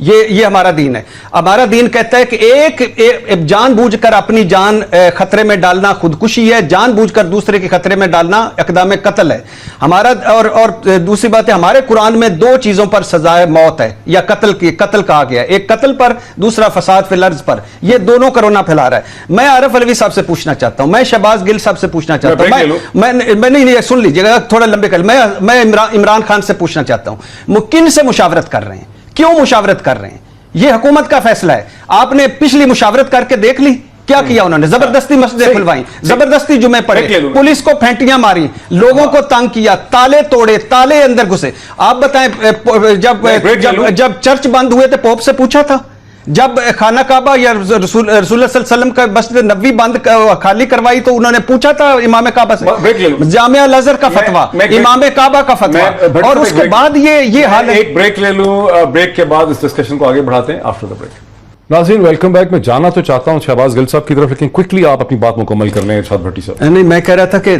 یہ ہمارا دین ہے. ہمارا دین کہتا ہے کہ ایک جان بوجھ کر اپنی جان خطرے میں ڈالنا خودکشی ہے, جان بوجھ کر دوسرے کے خطرے میں ڈالنا اقدام قتل ہے ہمارا. اور دوسری بات ہے, ہمارے قرآن میں 2 چیزوں پر سزائے موت ہے یا قتل کہا گیا ہے, ایک قتل پر, دوسرا فساد فی الارض پر. یہ دونوں کرونا پھیلا رہا ہے. میں عارف علوی صاحب سے پوچھنا چاہتا ہوں, میں شہباز گل صاحب سے پوچھنا چاہتا ہوں, میں نہیں سن لیجیے گا تھوڑا لمبے کر, میں عمران خان سے پوچھنا چاہتا ہوں, کن سے مشاورت کر رہے ہیں, کیوں مشاورت کر رہے ہیں؟ یہ حکومت کا فیصلہ ہے. آپ نے پچھلی مشاورت کر کے دیکھ لی کیا کیا انہوں نے؟ زبردستی مسجدیں کھلوائیں, زبردستی جمعے پڑھے, پولیس کو پھینٹیاں ماری, لوگوں کو تنگ کیا, تالے توڑے, تالے اندر گھسے. آپ بتائیں جب چرچ بند ہوئے تو پوپ سے پوچھا تھا؟ جب خانہ کعبہ یا رسول اللہ صلی اللہ علیہ وسلم کا مسجد نبوی بند خالی کروائی تو انہوں نے پوچھا تھا امام کعبہ سے؟ جامعہ الازہر کا فتویٰ, امام کعبہ کا فتویٰ, اور اس کے بعد یہ حال. ایک بریک لے لوں, بریک کے بعد اس ڈسکشن کو آگے بڑھاتے ہیں آفٹر دا بریک. ناظرین ویلکم بیک. میں جانا تو چاہتا ہوں شہباز گل صاحب کی طرف, لیکن کوئکلی آپ اپنی بات مکمل کر لیں ارشاد بھٹی صاحب. نہیں, میں کہہ رہا تھا کہ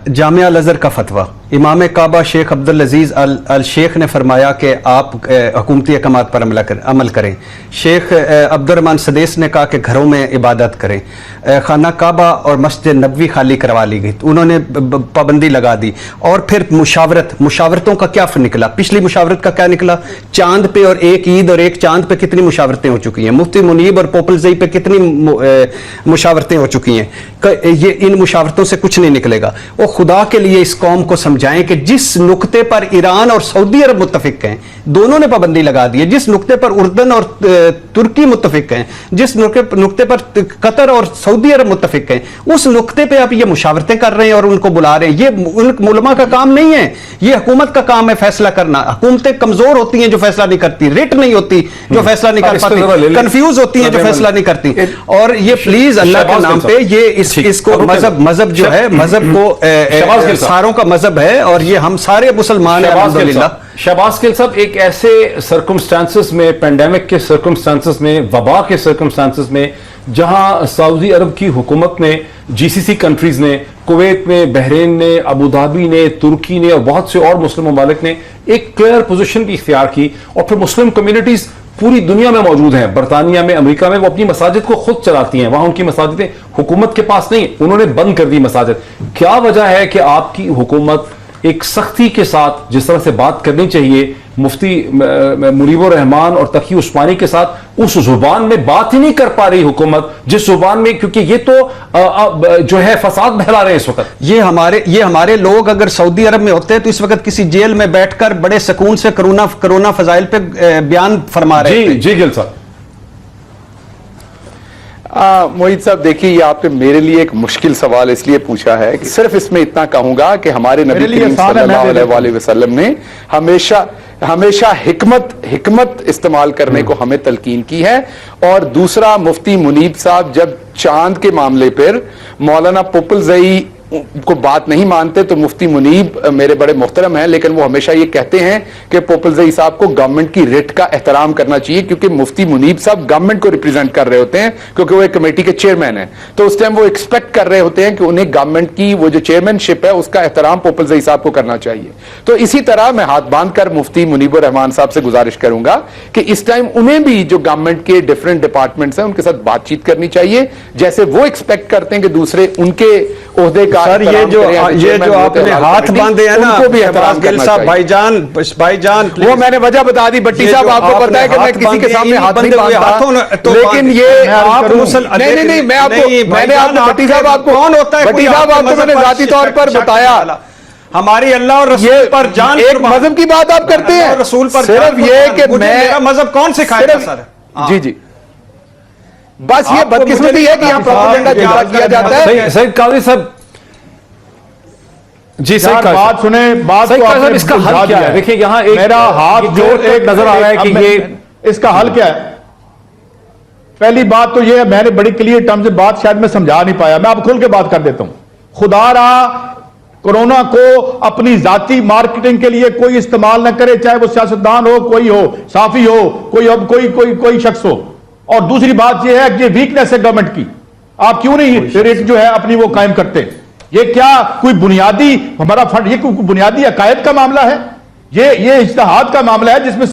جامعہ الازہر کا فتویٰ, امام کعبہ شیخ عبدالعزیز الشیخ نے فرمایا کہ آپ حکومتی احکامات پر عمل کریں. شیخ عبد الرحمن سدیس نے کہا کہ گھروں میں عبادت کریں. خانہ کعبہ اور مسجد نبوی خالی کروا لی گئی, انہوں نے پابندی لگا دی. اور پھر مشاورتوں کا کیا نکلا؟ پچھلی مشاورت کا کیا نکلا؟ چاند پہ اور ایک عید اور ایک چاند پہ کتنی مشاورتیں ہو چکی ہیں, مفتی منیب اور پوپل زئی پہ کتنی مشاورتیں ہو چکی ہیں. یہ ان مشاورتوں سے کچھ نہیں نکلے گا. وہ خدا کے لیے اس قوم کو سمجھائیں کہ جس نقطے پر ایران اور سعودی عرب متفق ہیں, دونوں نے پابندی لگا دی ہے, جس نقطے پر اردن اور ترکی متفق ہیں, جس نقطے پر قطر اور سعودی عرب متفق ہیں, اس نقطے پہ آپ یہ مشاورتیں کر رہے ہیں اور ان کو بلا رہے ہیں. یہ علماء کا کام نہیں ہے, یہ حکومت کا کام ہے فیصلہ کرنا. حکومتیں کمزور ہوتی ہیں جو فیصلہ نہیں کرتی, رٹ نہیں ہوتی جو فیصلہ نہیں کر پاتی, کنفیوز ہوتی ہیں جو فیصلہ نہیں کرتی. اور یہ پلیز اللہ کے نام پہ یہ اس کو مذہب جو ہے, مذہب کو ساروں کا مذہب ہے اور یہ ہم سارے مسلمان ہیں الحمدللہ. شہباز گل صاحب, ایک ایسے سرکمسٹانسز میں, پینڈیمک کے سرکمسٹانسز میں, وبا کے سرکمسٹانسز میں, جہاں سعودی عرب کی حکومت نے, جی سی سی کنٹریز نے, کویت نے, بحرین نے, ابوظہبی نے, ترکی نے اور بہت سے اور مسلم ممالک نے ایک کلیئر پوزیشن کی اختیار کی, اور پھر مسلم کمیونٹیز پوری دنیا میں موجود ہیں, برطانیہ میں, امریکہ میں, وہ اپنی مساجد کو خود چلاتی ہیں. وہاں ان کی مساجدیں حکومت کے پاس نہیں, انہوں نے بند کر دی مساجد. کیا وجہ ہے کہ آپ کی حکومت ایک سختی کے ساتھ, جس طرح سے بات کرنی چاہیے مفتی منیب الرحمان اور تقی عثمانی کے ساتھ, اس زبان میں بات ہی نہیں کر پا رہی حکومت جس زبان میں, کیونکہ یہ تو جو ہے فساد بہلا رہے ہیں اس وقت. یہ ہمارے لوگ اگر سعودی عرب میں ہوتے تو اس وقت کسی جیل میں بیٹھ کر بڑے سکون سے کرونا فضائل پہ بیان فرما رہے تھے. جی گل صاحب. موحید صاحب دیکھیے, یہ آپ نے میرے لیے ایک مشکل سوال اس لیے پوچھا ہے کہ صرف اس میں اتنا کہوں گا کہ ہمارے نبی کریم صلی اللہ علیہ وسلم نے ہمیشہ حکمت استعمال کرنے کو ہمیں تلقین کی ہے. اور دوسرا, مفتی منیب صاحب جب چاند کے معاملے پر مولانا پوپل زئی کو بات نہیں مانتے تو مفتی منیب میرے بڑے محترم ہیں, لیکن وہ ہمیشہ یہ کہتے ہیں کہ پوپل زئی صاحب کو گورنمنٹ کی ریٹ کا احترام کرنا چاہیے, کیونکہ مفتی منیب صاحب گورنمنٹ کو ریپرزینٹ کر رہے ہوتے ہیں, کیونکہ وہ ایک کمیٹی کے چیئرمین ہیں. تو اس ٹائم وہ ایکسپیکٹ کر رہے ہوتے ہیں کہ انہیں گورنمنٹ کی وہ جو چیئرمین شپ ہے اس کا احترام پوپل زئی صاحب کو کرنا چاہیے. تو اسی طرح میں ہاتھ باندھ کر مفتی منیب الرحمان صاحب سے گزارش کروں گا کہ اس ٹائم انہیں بھی جو گورنمنٹ کے ڈفرینٹ ڈپارٹمنٹس ہیں ان کے ساتھ بات چیت کرنی چاہیے, جیسے وہ ایکسپیکٹ کرتے ہیں کہ دوسرے ان کے عہدے کا. یہ جو آپ نے ہاتھ باندھے ہیں نا, بھائی جان وہ میں نے وجہ بتا دی. بٹی صاحب آپ کو پتا ہے کہ میں کسی کے سامنے ہاتھ نہیں باندھتا, لیکن یہ نہیں, میں آپ کو, میں نے آپ کو بٹی صاحب آپ کو میں نے ذاتی طور پر بتایا, ہماری اللہ اور رسول پر جان, ایک مذہب کی بات آپ کرتے ہیں, رسول پر صرف یہ کہ میرا مذہب کون سکھائے گا سر. جی بس یہ بدقسمتی ہے کہ یہاں پروپیگنڈا کیا جاتا ہے. سید قاضی صاحب جی بات سنیں, بات کو آپ نے اس کا حل کیا ہے؟ دیکھیں یہاں میرا ہاتھ جو ایک نظر آ رہا ہے کہ یہ اس کا حل کیا ہے. پہلی بات تو یہ ہے, میں نے بڑی کلیئر ٹرم سے بات شاید میں سمجھا نہیں پایا, میں اب کھل کے بات کر دیتا ہوں. خدا رہا کورونا کو اپنی ذاتی مارکیٹنگ کے لیے کوئی استعمال نہ کرے, چاہے وہ سیاستدان ہو, کوئی ہو, صحافی ہو, کوئی شخص ہو. اور دوسری بات یہ ہے کہ یہ ویکنیس ہے گورنمنٹ کی, آپ کیوں نہیں ریٹ جو ہے اپنی وہ قائم کرتے. یہ کیا کوئی بنیادی ہمارا فنڈ, یہ کوئی بنیادی عقائد کا معاملہ ہے؟ یہ اجتہاد کا معاملہ ہے جس میں